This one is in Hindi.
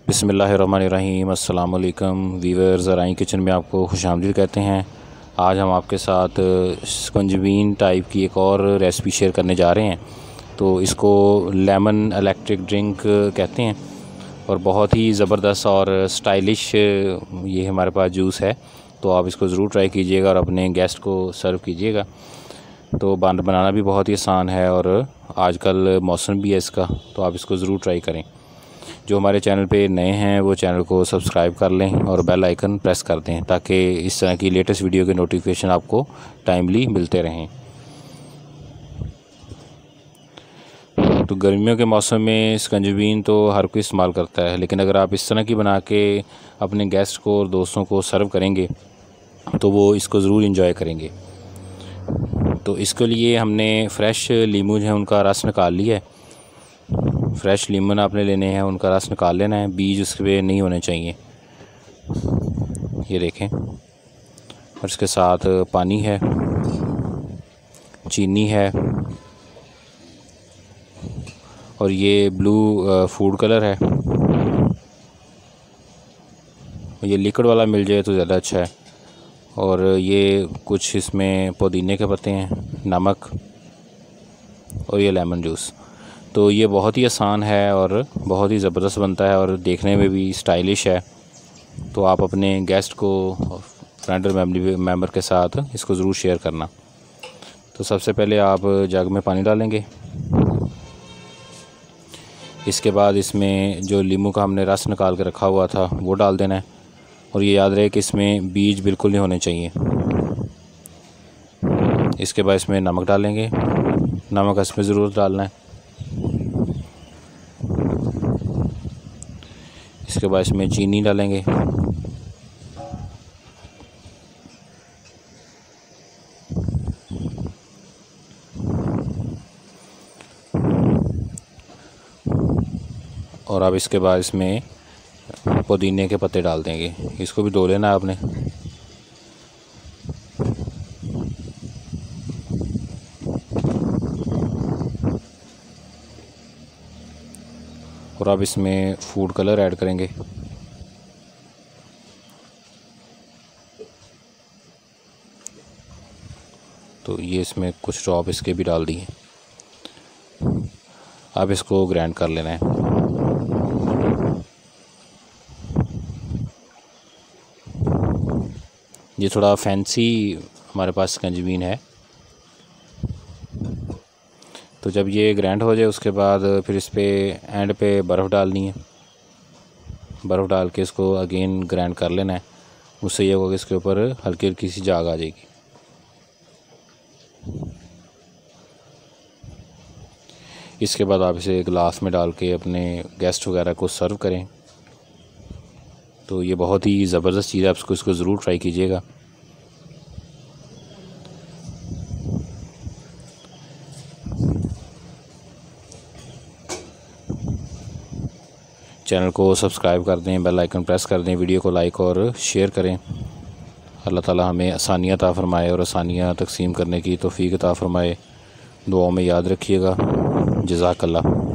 बिस्मिल्लाहिर्रहमानिर्रहीम। अस्सलाम वालेकुम वीवर्स, ज़राई किचन में आपको खुशामदीद कहते हैं। आज हम आपके साथ स्कंजबीन टाइप की एक और रेसिपी शेयर करने जा रहे हैं। तो इसको लेमन इलेक्ट्रिक ड्रिंक कहते हैं और बहुत ही ज़बरदस्त और स्टाइलिश ये हमारे पास जूस है। तो आप इसको ज़रूर ट्राई कीजिएगा और अपने गेस्ट को सर्व कीजिएगा। तो बनाना भी बहुत ही आसान है और आजकल मौसम भी है इसका, तो आप इसको ज़रूर ट्राई करें। जो हमारे चैनल पे नए हैं वो चैनल को सब्सक्राइब कर लें और बेल आइकन प्रेस कर दें ताकि इस तरह की लेटेस्ट वीडियो के नोटिफिकेशन आपको टाइमली मिलते रहें। तो गर्मियों के मौसम में स्कंजबीन तो हर कोई इस्तेमाल करता है, लेकिन अगर आप इस तरह की बना के अपने गेस्ट को और दोस्तों को सर्व करेंगे तो वो इसको ज़रूर इंजॉय करेंगे। तो इसके लिए हमने फ़्रेश लीमू जो है उनका रस निकाल लिया है। फ़्रेश लीमन आपने लेने हैं, उनका रस निकाल लेना है, बीज उसके पे नहीं होने चाहिए। ये देखें। और इसके साथ पानी है, चीनी है और ये ब्लू फूड कलर है। ये लिक्विड वाला मिल जाए तो ज़्यादा अच्छा है। और ये कुछ इसमें पुदीने के पत्ते हैं, नमक और ये लेमन जूस। तो ये बहुत ही आसान है और बहुत ही ज़बरदस्त बनता है और देखने में भी स्टाइलिश है। तो आप अपने गेस्ट को, फ्रेंड और मेंबर के साथ इसको ज़रूर शेयर करना। तो सबसे पहले आप जग में पानी डालेंगे। इसके बाद इसमें जो लीमू का हमने रस निकाल के रखा हुआ था वो डाल देना है और ये याद रहे कि इसमें बीज बिल्कुल नहीं होने चाहिए। इसके बाद इसमें नमक डालेंगे, नमक इसमें ज़रूर डालना है। इसके बाद इसमें चीनी डालेंगे। और अब इसके बाद इसमें पुदीने के पत्ते डाल देंगे। इसको भी धो लेना आपने। और अब इसमें फूड कलर ऐड करेंगे। तो ये इसमें कुछ ड्रॉप इसके भी डाल दिए। अब इसको ग्राइंड कर लेना है। ये थोड़ा फैंसी हमारे पास स्कंजबीन है। तो जब ये ग्राइंड हो जाए उसके बाद फिर इस पे एंड पे बर्फ़ डालनी है। बर्फ़ डाल के इसको अगेन ग्राइंड कर लेना है। उससे ये होगा कि इसके ऊपर हल्की हल्की सी जाग आ जाएगी। इसके बाद आप इसे ग्लास में डाल के अपने गेस्ट वगैरह को सर्व करें। तो ये बहुत ही ज़बरदस्त चीज़ है, आप इसको ज़रूर ट्राई कीजिएगा। चैनल को सब्सक्राइब कर दें, बेल आइकन प्रेस कर दें, वीडियो को लाइक और शेयर करें। अल्लाह ताला हमें आसानियाँ अता फ़रमाए और आसानियाँ तक़सीम करने की तौफ़ीक़ अता फ़रमाए। दुआओं में याद रखिएगा। जज़ाकल्लाह।